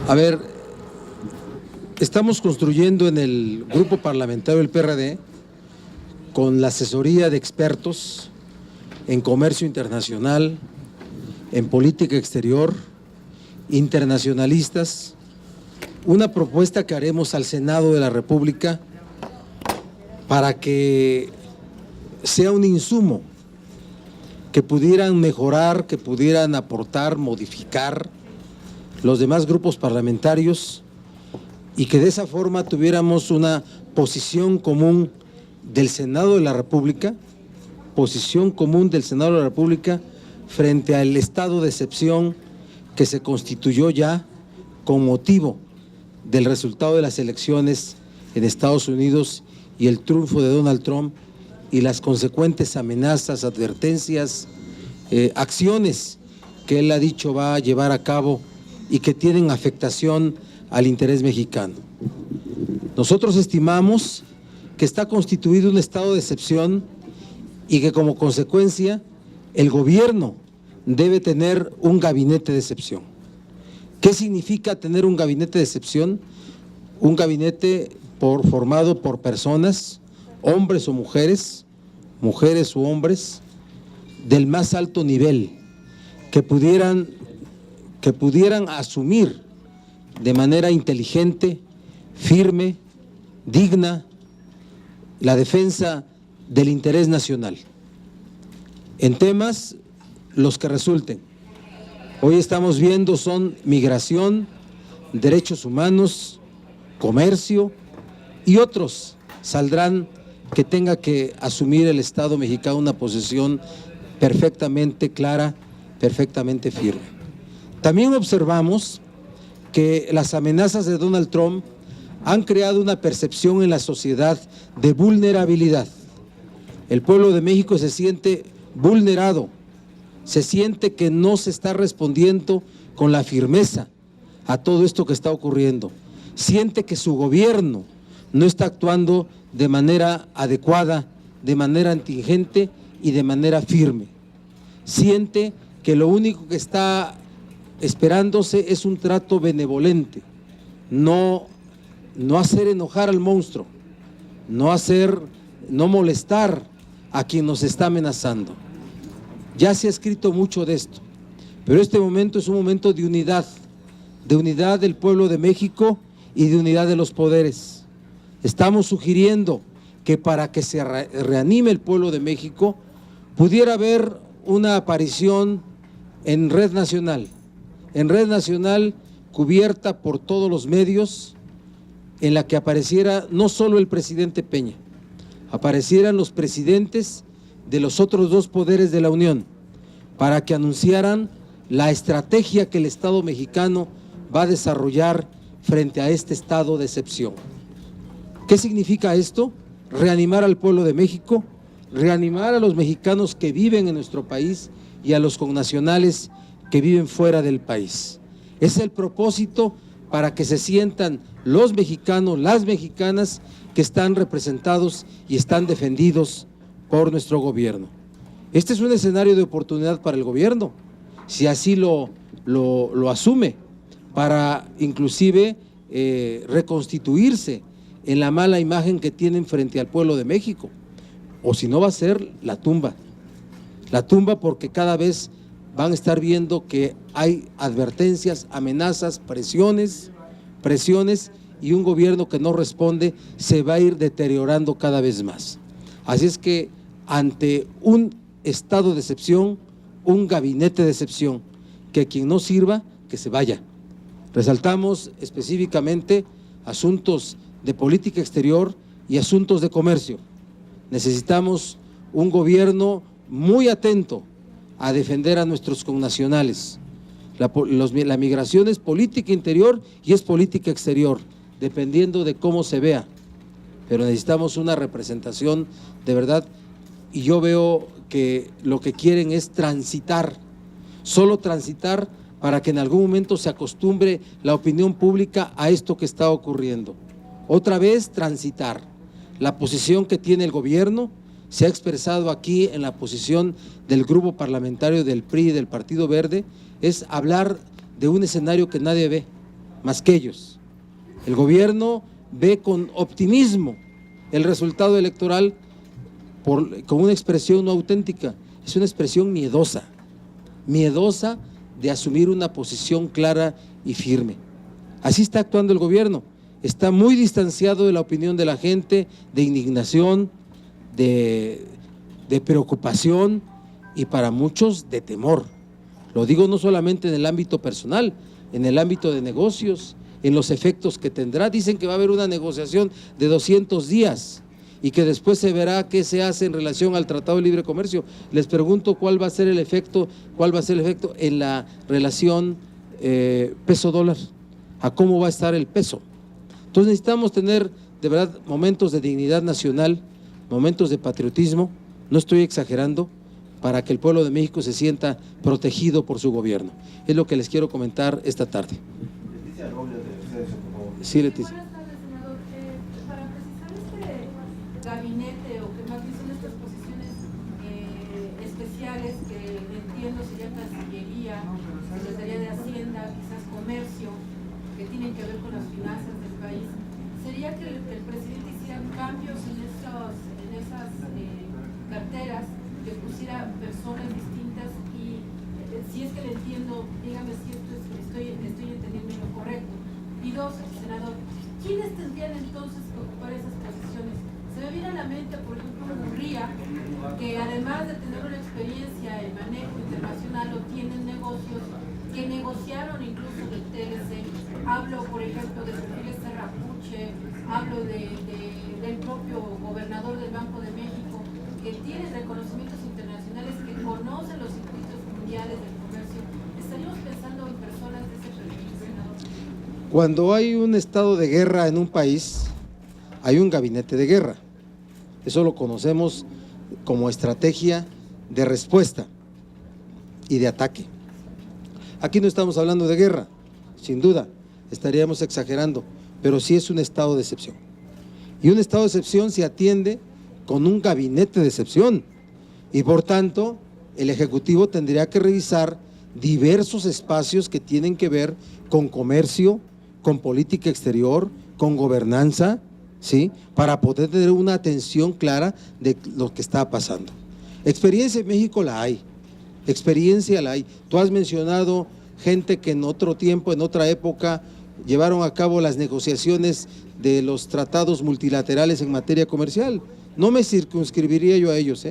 A ver, estamos construyendo en el grupo parlamentario del PRD, con la asesoría de expertos en comercio internacional, en política exterior, internacionalistas, una propuesta que haremos al Senado de la República para que sea un insumo que pudieran mejorar, que pudieran aportar, modificar los demás grupos parlamentarios y que de esa forma tuviéramos una posición común del Senado de la República, frente al estado de excepción que se constituyó ya con motivo del resultado de las elecciones en Estados Unidos y el triunfo de Donald Trump y las consecuentes amenazas, advertencias, acciones que él ha dicho va a llevar a cabo y que tienen afectación al interés mexicano. Nosotros estimamos que está constituido un estado de excepción y que como consecuencia el gobierno debe tener un gabinete de excepción. ¿Qué significa tener un gabinete de excepción? Un gabinete formado por personas, hombres o mujeres, mujeres u hombres, del más alto nivel, que pudieran asumir de manera inteligente, firme, digna, la defensa del interés nacional, en temas los que resulten. Hoy estamos viendo son migración, derechos humanos, comercio y otros saldrán que tenga que asumir el Estado mexicano una posición perfectamente clara, perfectamente firme. También observamos que las amenazas de Donald Trump han creado una percepción en la sociedad de vulnerabilidad. El pueblo de México se siente vulnerado, se siente que no se está respondiendo con la firmeza a todo esto que está ocurriendo. Siente que su gobierno no está actuando de manera adecuada, de manera contingente y de manera firme. Siente que lo único que está esperándose es un trato benevolente, no hacer enojar al monstruo, no molestar a quien nos está amenazando. Ya se ha escrito mucho de esto, pero este momento es un momento de unidad del pueblo de México y de unidad de los poderes. Estamos sugiriendo que para que se reanime el pueblo de México, pudiera haber una aparición en red nacional cubierta por todos los medios, en la que apareciera no solo el presidente Peña, aparecieran los presidentes de los otros dos poderes de la Unión, para que anunciaran la estrategia que el Estado mexicano va a desarrollar frente a este estado de excepción. ¿Qué significa esto? Reanimar al pueblo de México, reanimar a los mexicanos que viven en nuestro país y a los connacionales que viven fuera del país. Es el propósito para que se sientan los mexicanos, las mexicanas que están representados y están defendidos por nuestro gobierno. Este es un escenario de oportunidad para el gobierno, si así lo asume, para inclusive reconstituirse en la mala imagen que tienen frente al pueblo de México, o si no va a ser la tumba porque cada vez van a estar viendo que hay advertencias, amenazas, presiones y un gobierno que no responde se va a ir deteriorando cada vez más. Así es que ante un estado de excepción, un gabinete de excepción, que quien no sirva, que se vaya. Resaltamos específicamente asuntos de política exterior y asuntos de comercio. Necesitamos un gobierno muy atento a defender a nuestros connacionales. La migración es política interior y es política exterior, dependiendo de cómo se vea, pero necesitamos una representación de verdad, y yo veo que lo que quieren es transitar, solo transitar, para que en algún momento se acostumbre la opinión pública a esto que está ocurriendo. Otra vez transitar. La posición que tiene el gobierno se ha expresado aquí en la posición del grupo parlamentario del PRI y del Partido Verde, es hablar de un escenario que nadie ve, más que ellos. El gobierno ve con optimismo el resultado electoral con una expresión no auténtica, es una expresión miedosa de asumir una posición clara y firme. Así está actuando el gobierno, está muy distanciado de la opinión de la gente, de indignación, de preocupación y para muchos de temor. Lo digo no solamente en el ámbito personal, en el ámbito de negocios, en los efectos que tendrá. Dicen que va a haber una negociación de 200 días y que después se verá qué se hace en relación al Tratado de Libre Comercio. Les pregunto cuál va a ser el efecto en la relación peso-dólar, a cómo va a estar el peso. Entonces necesitamos tener de verdad momentos de dignidad nacional, momentos de patriotismo, no estoy exagerando, para que el pueblo de México se sienta protegido por su gobierno. Es lo que les quiero comentar esta tarde. Leticia Robles, de ustedes, por favor. Sí, Leticia. Buenas tardes, senador. Para precisar este gabinete, o que más bien son estas posiciones especiales que entiendo sería Cancillería, Secretaría de Hacienda, quizás Comercio, que tienen que ver con las finanzas del país, ¿sería que el presidente hiciera cambios en esas carteras, que pusiera personas distintas? Y si es que le entiendo, dígame si estoy entendiendo lo correcto. Y dos, senador, ¿quiénes tendrían entonces que ocupar esas posiciones? Se me viene a la mente, por ejemplo, Murría, que además de tener una experiencia en manejo internacional o tienen negocios, que negociaron incluso del TLC. Hablo, por ejemplo, de Jorge Serrapuche, hablo del propio gobernador del Banco de México, que tiene reconocimientos internacionales, que conocen los circuitos mundiales del comercio. ¿Estaríamos pensando en personas de ese perfil, senador? Cuando hay un estado de guerra en un país, hay un gabinete de guerra. Eso lo conocemos como estrategia de respuesta y de ataque. Aquí no estamos hablando de guerra, sin duda, estaríamos exagerando, pero sí es un estado de excepción. Y un estado de excepción se atiende con un gabinete de excepción y por tanto el Ejecutivo tendría que revisar diversos espacios que tienen que ver con comercio, con política exterior, con gobernanza, ¿sí? Para poder tener una atención clara de lo que está pasando. Experiencia en México la hay, experiencia la hay. Tú has mencionado gente que en otro tiempo, en otra época, llevaron a cabo las negociaciones de los tratados multilaterales en materia comercial. No me circunscribiría yo a ellos,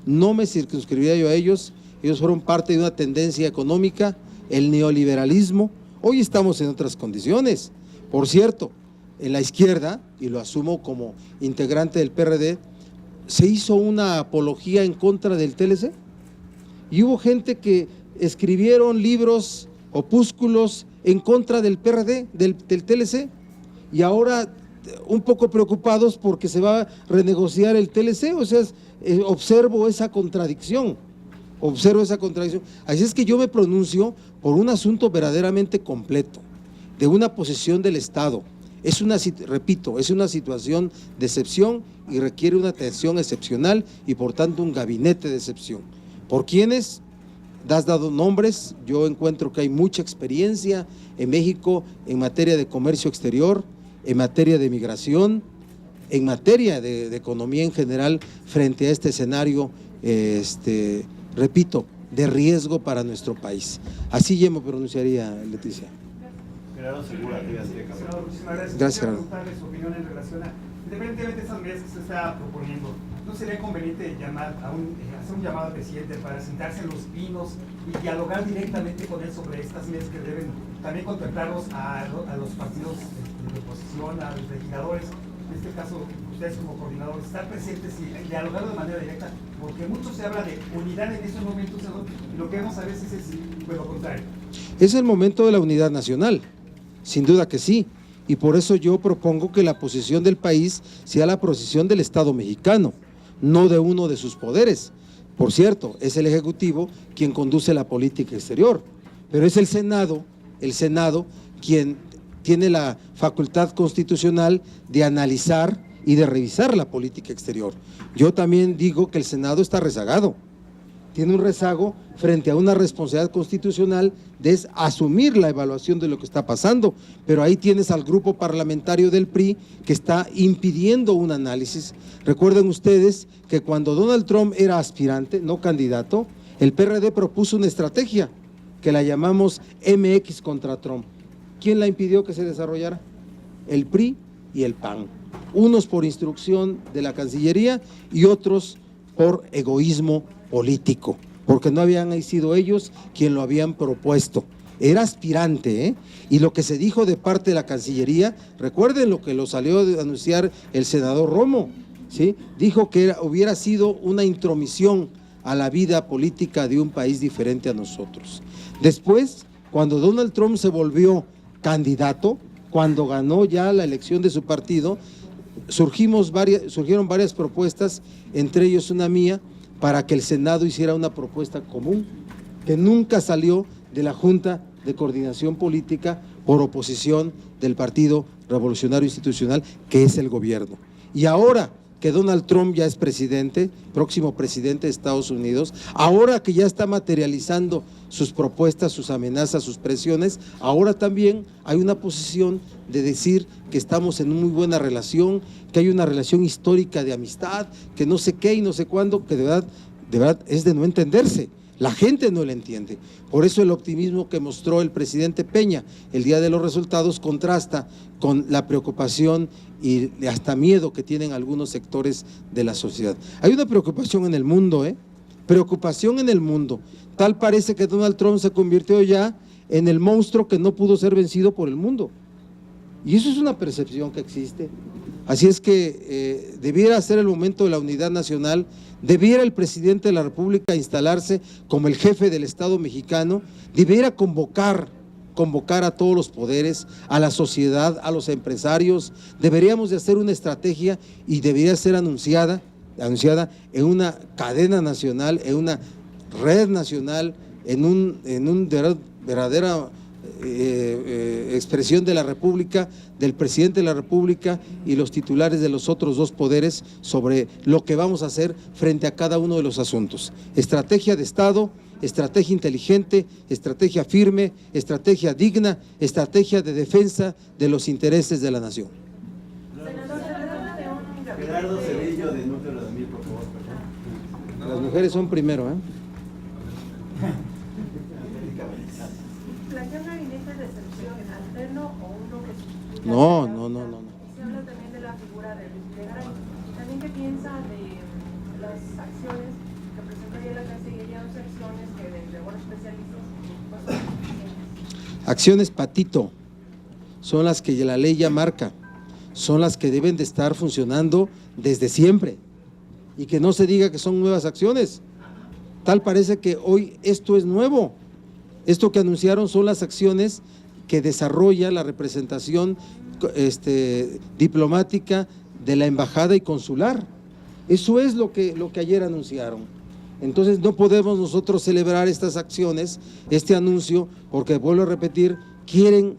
no me circunscribiría yo a ellos. Ellos fueron parte de una tendencia económica, el neoliberalismo. Hoy estamos en otras condiciones. Por cierto, en la izquierda, y lo asumo como integrante del PRD, se hizo una apología en contra del TLC y hubo gente que escribieron libros, opúsculos en contra del PRD, del TLC, y ahora un poco preocupados porque se va a renegociar el TLC. O sea, observo esa contradicción. Así es que yo me pronuncio por un asunto verdaderamente completo, de una posición del Estado. Repito, es una situación de excepción y requiere una atención excepcional y por tanto un gabinete de excepción. ¿Por quiénes? Has dado nombres. Yo encuentro que hay mucha experiencia en México en materia de comercio exterior, en materia de migración, en materia de economía en general frente a este escenario, repito, de riesgo para nuestro país. Así yo me pronunciaría, Leticia. Gerardo Segura, Senador, muchísimas gracias. Gracias, Quisiera Gerardo. preguntarle su opinión en relación a, independientemente de estas medidas que usted está proponiendo, ¿no sería conveniente hacer un llamado al presidente para sentarse en los pinos y dialogar directamente con él sobre estas medidas que deben también contemplarlos a los partidos de oposición, a los legisladores? En este caso, ustedes como coordinadores, estar presentes y dialogar de manera directa, porque mucho se habla de unidad en esos momentos, y lo que vemos a veces es lo contrario. Es el momento de la unidad nacional, sin duda que sí, y por eso yo propongo que la posición del país sea la posición del Estado mexicano, no de uno de sus poderes. Por cierto, es el Ejecutivo quien conduce la política exterior, pero es el Senado quien tiene la facultad constitucional de analizar y de revisar la política exterior. Yo también digo que el Senado está rezagado. tiene un rezago frente a una responsabilidad constitucional de asumir la evaluación de lo que está pasando, pero ahí tienes al grupo parlamentario del PRI que está impidiendo un análisis. Recuerden ustedes que cuando Donald Trump era aspirante, no candidato, el PRD propuso una estrategia que la llamamos MX contra Trump. ¿Quién la impidió que se desarrollara? El PRI y el PAN, unos por instrucción de la Cancillería y otros por egoísmo político, porque no habían sido ellos quien lo habían propuesto. Era aspirante, ¿eh? Y lo que se dijo de parte de la Cancillería, recuerden lo que lo salió a anunciar el senador Romo, ¿sí? Dijo que hubiera sido una intromisión a la vida política de un país diferente a nosotros. Después, cuando Donald Trump se volvió candidato, cuando ganó ya la elección de su partido, surgieron varias propuestas, entre ellos una mía, para que el Senado hiciera una propuesta común, que nunca salió de la Junta de Coordinación Política por oposición del Partido Revolucionario Institucional, que es el gobierno. Y ahora que Donald Trump ya es presidente, próximo presidente de Estados Unidos, ahora que ya está materializando sus propuestas, sus amenazas, sus presiones, ahora también hay una posición de decir que estamos en una muy buena relación, que hay una relación histórica de amistad, que no sé qué y no sé cuándo, que de verdad es de no entenderse. La gente no lo entiende. Por eso el optimismo que mostró el presidente Peña el día de los resultados contrasta con la preocupación y hasta miedo que tienen algunos sectores de la sociedad. Hay una preocupación en el mundo, preocupación en el mundo. Tal parece que Donald Trump se convirtió ya en el monstruo que no pudo ser vencido por el mundo. Y eso es una percepción que existe. Así es que debiera ser el momento de la unidad nacional, debiera el presidente de la República instalarse como el jefe del Estado mexicano, debiera convocar a todos los poderes, a la sociedad, a los empresarios. Deberíamos de hacer una estrategia y debería ser anunciada en una cadena nacional, en una red nacional, en un verdadera expresión de la República, del presidente de la República y los titulares de los otros dos poderes sobre lo que vamos a hacer frente a cada uno de los asuntos. Estrategia de Estado, estrategia inteligente, estrategia firme, estrategia digna, estrategia de defensa de los intereses de la nación. Gerardo Cedillo, de Núcleo 2000, por favor. Las mujeres son primero, ¿Plantea un gabinete de excepción alterno o uno que sustituya? No. Se habla también de la figura de Luis Videgaray. ¿También qué piensa de las acciones que presentaría la Cancillería, dos acciones que de buenos especialistas pues, son suficientes? Acciones patito, son las que la ley ya marca, son las que deben de estar funcionando desde siempre y que no se diga que son nuevas acciones. Tal parece que hoy esto es nuevo. Esto que anunciaron son las acciones que desarrolla la representación diplomática de la embajada y consular. Eso es lo que ayer anunciaron. Entonces no podemos nosotros celebrar estas acciones, este anuncio, porque vuelvo a repetir, quieren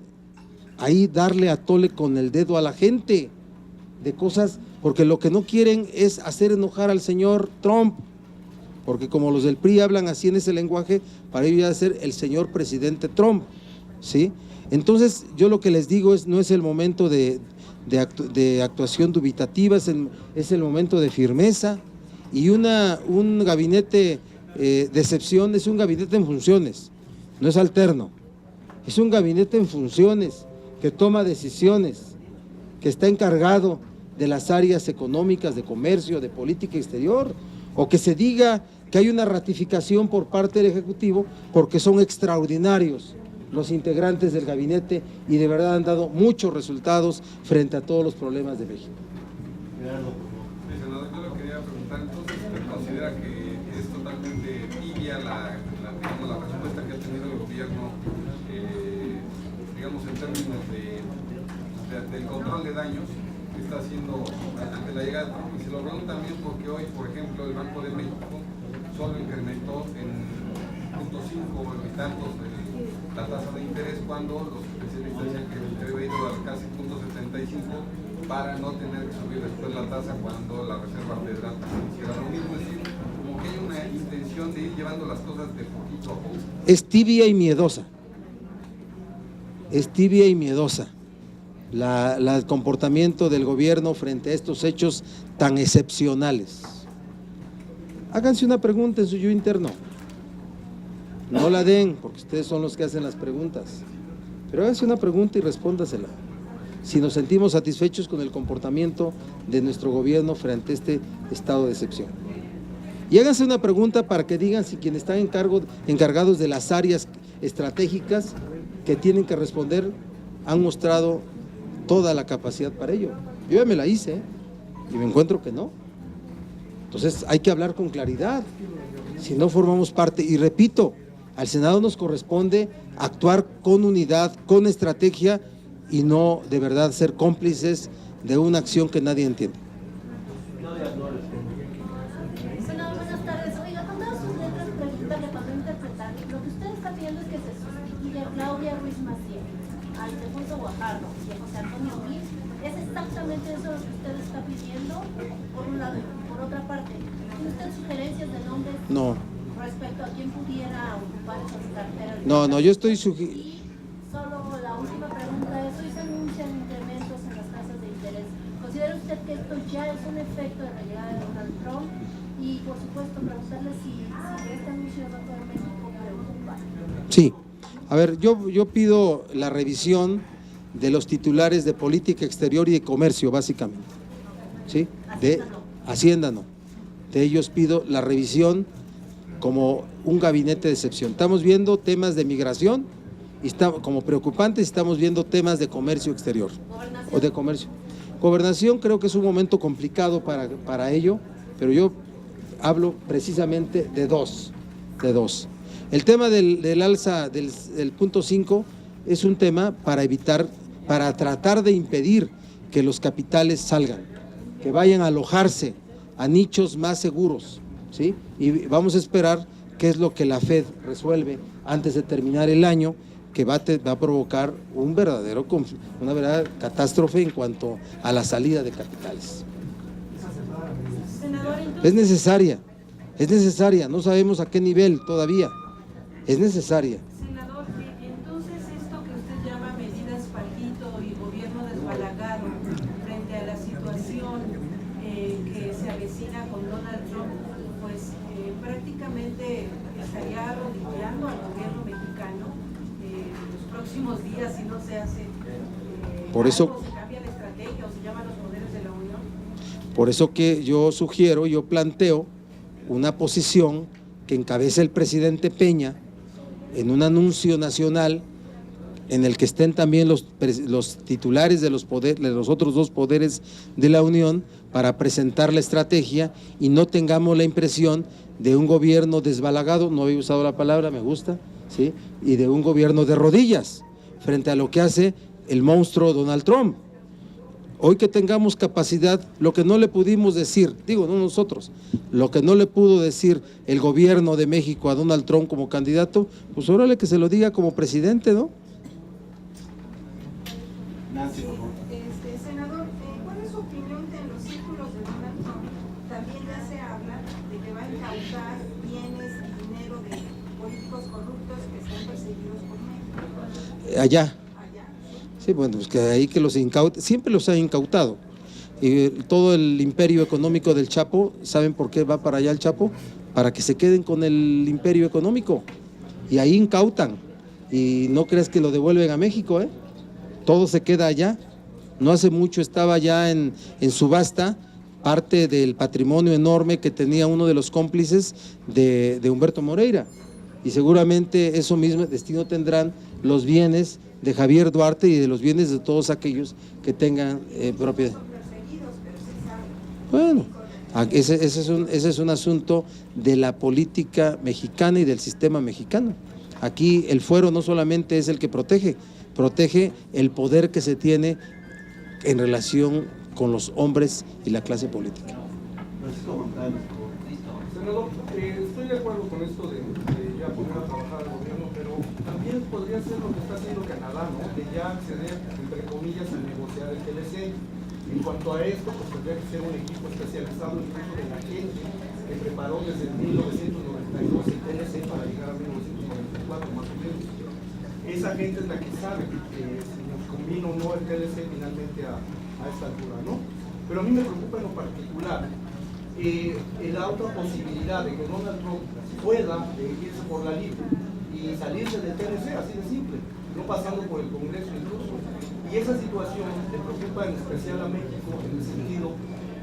ahí darle a tole con el dedo a la gente de cosas, porque lo que no quieren es hacer enojar al señor Trump, porque como los del PRI hablan así en ese lenguaje, para ellos ya ser el señor presidente Trump, ¿sí? Entonces yo lo que les digo no es el momento de actuación dubitativa, es el momento de firmeza, y un gabinete de excepción es un gabinete en funciones, no es alterno, es un gabinete en funciones que toma decisiones, que está encargado de las áreas económicas, de comercio, de política exterior, o que se diga que hay una ratificación por parte del Ejecutivo porque son extraordinarios los integrantes del gabinete y de verdad han dado muchos resultados frente a todos los problemas de México. Gerardo, por favor. Senador, yo le quería preguntar, entonces, ¿usted considera que es totalmente tibia la respuesta que ha tenido el gobierno, digamos, en términos del control de daños que está haciendo ante la llegada de Trump? Y se lo pregunto también porque hoy, por ejemplo, el Banco de México solo incrementó en 0.5 y tantos la tasa de interés, cuando los especialistas dicen que debe ir a casi 0.75 para no tener que subir después la tasa cuando la Reserva Federal hiciera lo mismo. Es decir, como que hay una intención decisión de ir llevando las cosas de poquito a poco? Es tibia y miedosa. Es tibia y miedosa el comportamiento del gobierno frente a estos hechos tan excepcionales. Háganse una pregunta en su yo interno. No la den, porque ustedes son los que hacen las preguntas. Pero háganse una pregunta y respóndasela. Si nos sentimos satisfechos con el comportamiento de nuestro gobierno frente a este estado de excepción. Y háganse una pregunta para que digan si quienes están encargados de las áreas estratégicas que tienen que responder han mostrado toda la capacidad para ello. Yo ya me la hice y me encuentro que no. Entonces hay que hablar con claridad, si no formamos parte. Y repito, al Senado nos corresponde actuar con unidad, con estrategia y no de verdad ser cómplices de una acción que nadie entiende. Senador, buenas tardes. Oiga, con todas sus letras preguntarle cuando interpretar, lo que usted está viendo es que se sustituye a Claudia Ruiz Massieu, a Ildefonso Guajardo y a José Antonio Meade. ¿Es exactamente eso lo que usted está pidiendo? Por un lado, por otra parte, ¿tiene usted sugerencias de nombres? No. Respecto a quién pudiera ocupar esas carteras. No, yo estoy Y solo la última pregunta es, hoy se anuncian incrementos en las tasas de interés. ¿Considera usted que esto ya es un efecto de la llegada de Donald Trump? Y por supuesto preguntarle si este anuncio de Banco de México preocupa. Sí. A ver, yo pido la revisión de los titulares de política exterior y de comercio, básicamente. ¿Sí? De Hacienda no. De ellos pido la revisión como un gabinete de excepción. Estamos viendo temas de migración y como preocupantes estamos viendo temas de comercio exterior o de comercio. Gobernación creo que es un momento complicado para ello, pero yo hablo precisamente de dos. El tema del alza del punto 5 es un tema para tratar de impedir que los capitales salgan, que vayan a alojarse a nichos más seguros, ¿sí? Y vamos a esperar qué es lo que la Fed resuelve antes de terminar el año, que va a provocar una verdadera catástrofe en cuanto a la salida de capitales. Senador, Es necesaria, no sabemos a qué nivel todavía, es necesaria. Senador, entonces esto que usted llama medidas pajito y gobierno desbalagado frente a la situación que se avecina con Donald Trump, pues prácticamente estaría arrodillando al gobierno mexicano los próximos días si no se hace Por eso, algo, se cambia la estrategia o se llaman los poderes de la Unión. por eso que yo planteo una posición que encabeza el presidente Peña en un anuncio nacional en el que estén también los titulares de los otros dos poderes de la Unión para presentar la estrategia y no tengamos la impresión de un gobierno desbalagado, no había usado la palabra, me gusta, ¿sí? Y de un gobierno de rodillas frente a lo que hace el monstruo Donald Trump. Hoy que tengamos capacidad, lo que no le pudimos decir, digo, no nosotros, lo que no le pudo decir el gobierno de México a Donald Trump como candidato, pues órale que se lo diga como presidente, ¿no? Nancy, por favor. Senador, ¿cuál es su opinión que en los círculos de Donald Trump también ya se habla de que va a incautar bienes y dinero de políticos corruptos que están perseguidos por México? Allá. Sí, bueno, pues que ahí que los incaute, siempre los han incautado. Y todo el imperio económico del Chapo, ¿saben por qué va para allá el Chapo? Para que se queden con el imperio económico. Y ahí incautan. Y no creas que lo devuelven a México, ¿eh? Todo se queda allá. No hace mucho estaba ya en subasta parte del patrimonio enorme que tenía uno de los cómplices de Humberto Moreira. Y seguramente eso mismo destino tendrán los bienes de Javier Duarte y de los bienes de todos aquellos que tengan propiedad. Bueno, ese es un asunto de la política mexicana y del sistema mexicano. Aquí el fuero no solamente es el que protege el poder que se tiene en relación con los hombres y la clase política. Francisco González. Senador, estoy de acuerdo con esto de ya poner a trabajar al gobierno, pero también podría ser lo que está haciendo Canadá, ¿no? De ya acceder, entre comillas, a negociar el TLC. En cuanto a esto, pues tendría que ser un equipo especializado incluso de la gente que preparó desde 1992 gente es la que sabe si nos convino o no el TLC finalmente a esta altura, ¿no? Pero a mí me preocupa en lo particular la otra posibilidad de que Donald Trump pueda irse por la libre y salirse del TLC, así de simple, no pasando por el Congreso incluso. Y esa situación le preocupa en especial a México en el sentido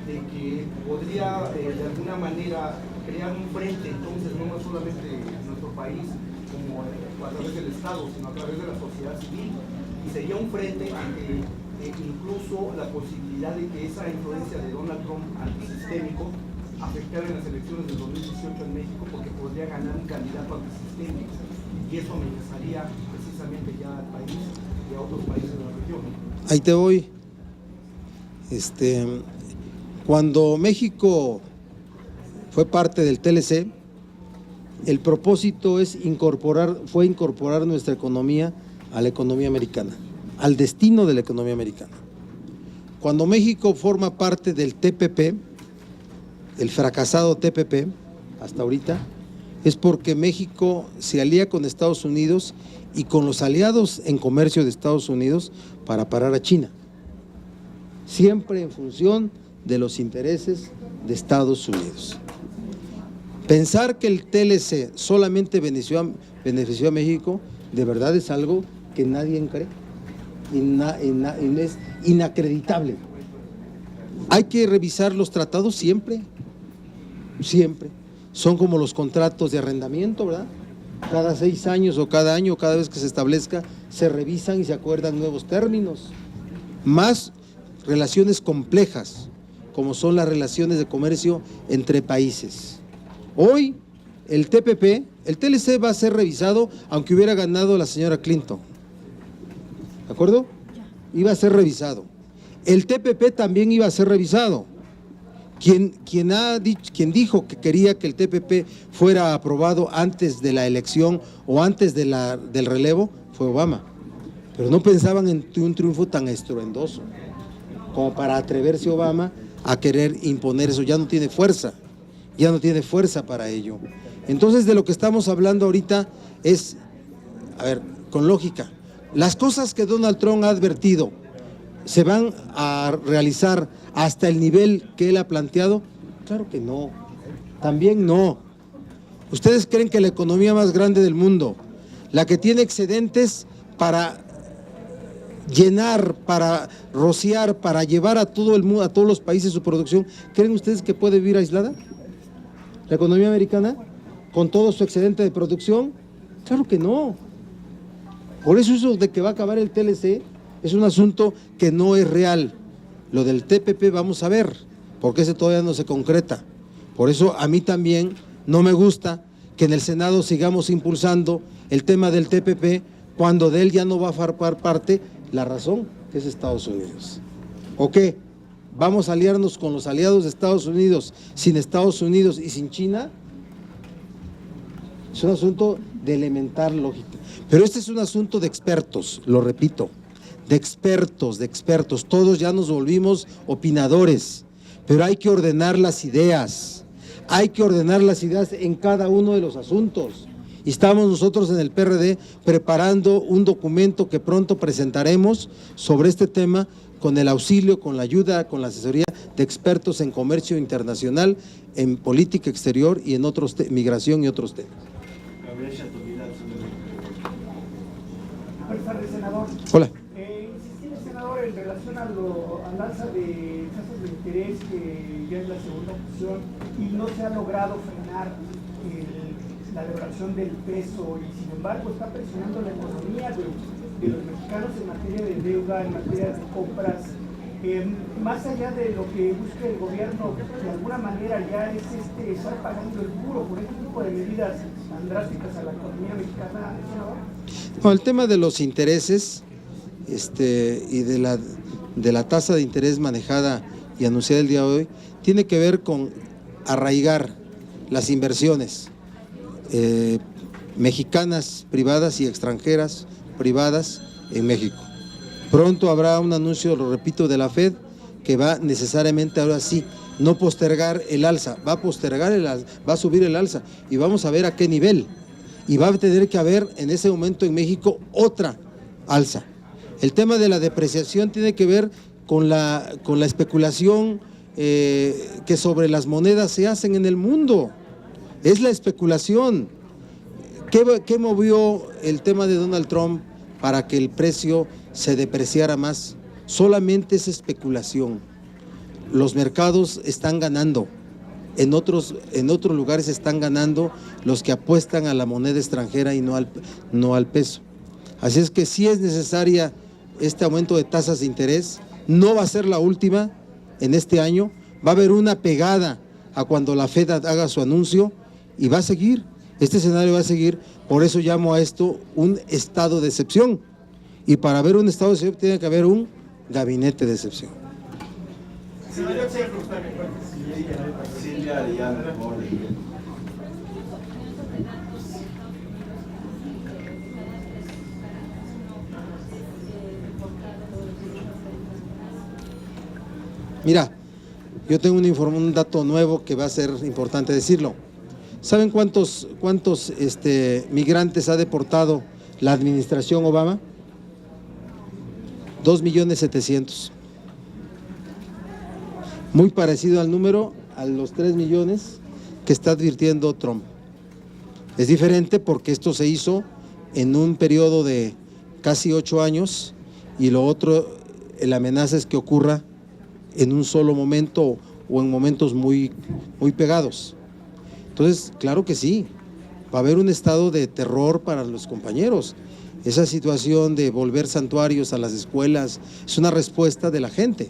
de que podría de alguna manera crear un frente, entonces no solamente en nuestro país como a través del Estado, sino a través de la sociedad civil, y sería un frente ante incluso la posibilidad de que esa influencia de Donald Trump antisistémico afectara en las elecciones del 2018 en México, porque podría ganar un candidato antisistémico, y eso amenazaría precisamente ya al país y a otros países de la región. Ahí te voy. Cuando México fue parte del TLC, el propósito fue incorporar nuestra economía a la economía americana, al destino de la economía americana. Cuando México forma parte del TPP, el fracasado TPP, hasta ahorita, es porque México se alía con Estados Unidos y con los aliados en comercio de Estados Unidos para parar a China, siempre en función de los intereses de Estados Unidos. Pensar que el TLC solamente benefició a México, de verdad es algo que nadie cree, es inacreditable. Hay que revisar los tratados siempre, siempre. Son como los contratos de arrendamiento, ¿verdad? Cada 6 años o cada año, cada vez que se establezca, se revisan y se acuerdan nuevos términos. Más relaciones complejas, como son las relaciones de comercio entre países. Hoy, el TPP, el TLC va a ser revisado, aunque hubiera ganado la señora Clinton. ¿De acuerdo? Iba a ser revisado. El TPP también iba a ser revisado. Quien dijo que quería que el TPP fuera aprobado antes de la elección o antes del relevo fue Obama. Pero no pensaban en un triunfo tan estruendoso como para atreverse Obama a querer imponer eso. Ya no tiene fuerza para ello. Entonces, de lo que estamos hablando ahorita es, a ver, con lógica, las cosas que Donald Trump ha advertido ¿se van a realizar hasta el nivel que él ha planteado? Claro que no, también no. ¿Ustedes creen que la economía más grande del mundo, la que tiene excedentes para llenar, para rociar, para llevar a todo el mundo, a todos los países su producción, creen ustedes que puede vivir aislada? ¿La economía americana con todo su excedente de producción? Claro que no. Por eso de que va a acabar el TLC es un asunto que no es real. Lo del TPP vamos a ver, porque ese todavía no se concreta. Por eso a mí también no me gusta que en el Senado sigamos impulsando el tema del TPP cuando de él ya no va a formar parte la razón, que es Estados Unidos. ¿O qué? ¿Vamos a aliarnos con los aliados de Estados Unidos sin Estados Unidos y sin China? Es un asunto de elemental lógica. Pero este es un asunto de expertos, lo repito. De expertos, todos ya nos volvimos opinadores, pero hay que ordenar las ideas en cada uno de los asuntos. Y estamos nosotros en el PRD preparando un documento que pronto presentaremos sobre este tema con el auxilio, con la ayuda, con la asesoría de expertos en comercio internacional, en política exterior y en otros migración y otros temas. Buenas tardes, senador. Hola. Senador, en relación al alza de tasas de interés, que ya es la segunda opción, y no se ha logrado frenar la devaluación del peso, y sin embargo está presionando la economía de los mexicanos en materia de deuda, en materia de compras. Más allá de lo que busca el gobierno, de alguna manera ya es estar pagando el puro por este tipo de medidas tan drásticas a la economía mexicana, senador. No, el tema de los intereses y de la tasa de interés manejada y anunciada el día de hoy tiene que ver con arraigar las inversiones mexicanas privadas y extranjeras privadas en México. Pronto habrá un anuncio, lo repito, de la FED, que va necesariamente ahora sí, no postergar el alza, va a postergar el alza, va a subir el alza y vamos a ver a qué nivel. y va a tener que haber en ese momento en México otra alza. El tema de la depreciación tiene que ver con la especulación que sobre las monedas se hacen en el mundo. Es la especulación. ¿Qué movió el tema de Donald Trump para que el precio se depreciara más? Solamente es especulación. Los mercados están ganando. En otros lugares están ganando los que apuestan a la moneda extranjera y no al peso. Así es que sí es necesaria este aumento de tasas de interés. No va a ser la última en este año. Va a haber una pegada a cuando la Fed haga su anuncio y va a seguir. Este escenario va a seguir. Por eso llamo a esto un estado de excepción. Y para haber un estado de excepción tiene que haber un gabinete de excepción. Silvia Arellano, por favor. Mira, yo tengo un dato nuevo que va a ser importante decirlo. ¿Saben cuántos migrantes ha deportado la administración Obama? 2.700.000. Muy parecido al número, a los 3 millones que está advirtiendo Trump. Es diferente porque esto se hizo en un periodo de casi 8 años y lo otro, la amenaza es que ocurra en un solo momento o en momentos muy pegados. Entonces, claro que sí, va a haber un estado de terror para los compañeros. Esa situación de volver santuarios a las escuelas es una respuesta de la gente,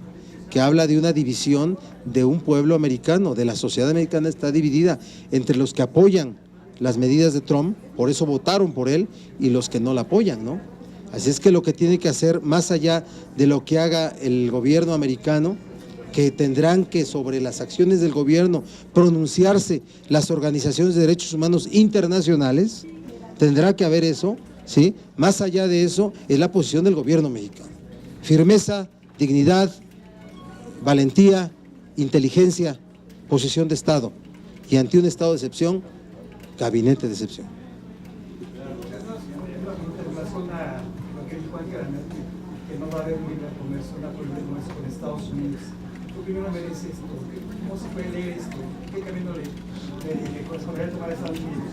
que habla de una división de un pueblo americano, de la sociedad americana está dividida entre los que apoyan las medidas de Trump, por eso votaron por él, y los que no la apoyan, ¿no? Así es que lo que tiene que hacer, más allá de lo que haga el gobierno americano, que tendrán que sobre las acciones del gobierno pronunciarse las organizaciones de derechos humanos internacionales, tendrá que haber eso, ¿sí? Más allá de eso es la posición del gobierno mexicano. Firmeza, dignidad, valentía, inteligencia, posición de Estado. Y ante un estado de excepción, gabinete de excepción. Lo que dijo anteriormente, que no va a haber un libre comercio, una política de comercio con Estados Unidos. ¿Tú primero merece esto? ¿Cómo se puede leer esto? ¿Qué camino le correspondería tomar a Estados Unidos?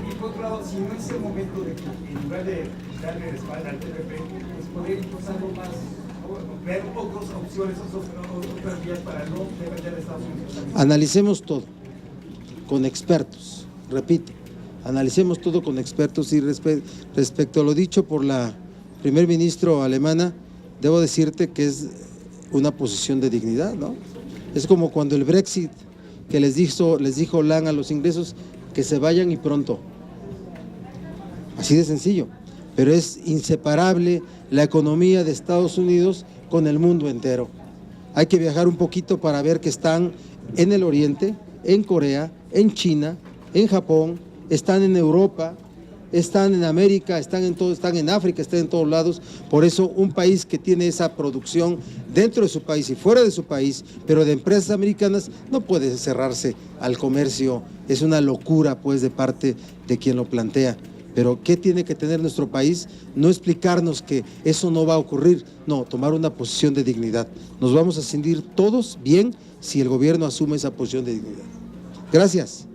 Y por otro lado, si no es el momento de que en lugar de darle la espalda al TPP, pues poder impulsarlo más, ver otras opciones, otras vías para no depender de Estados Unidos. Analicemos todo con expertos, repito, analicemos todo con expertos y respecto a lo dicho por la primer ministro alemana, debo decirte que es una posición de dignidad, ¿no? Es como cuando el Brexit, que les dijo Hollande a los ingleses que se vayan y pronto. Así de sencillo, pero es inseparable la economía de Estados Unidos con el mundo entero. Hay que viajar un poquito para ver que están en el Oriente, en Corea, en China, en Japón, están en Europa, están en América, están en todo, están en África, están en todos lados. Por eso un país que tiene esa producción dentro de su país y fuera de su país, pero de empresas americanas, no puede cerrarse al comercio. Es una locura, pues, de parte de quien lo plantea. Pero ¿qué tiene que tener nuestro país? No explicarnos que eso no va a ocurrir, no, tomar una posición de dignidad. Nos vamos a sentir todos bien si el gobierno asume esa posición de dignidad. Gracias.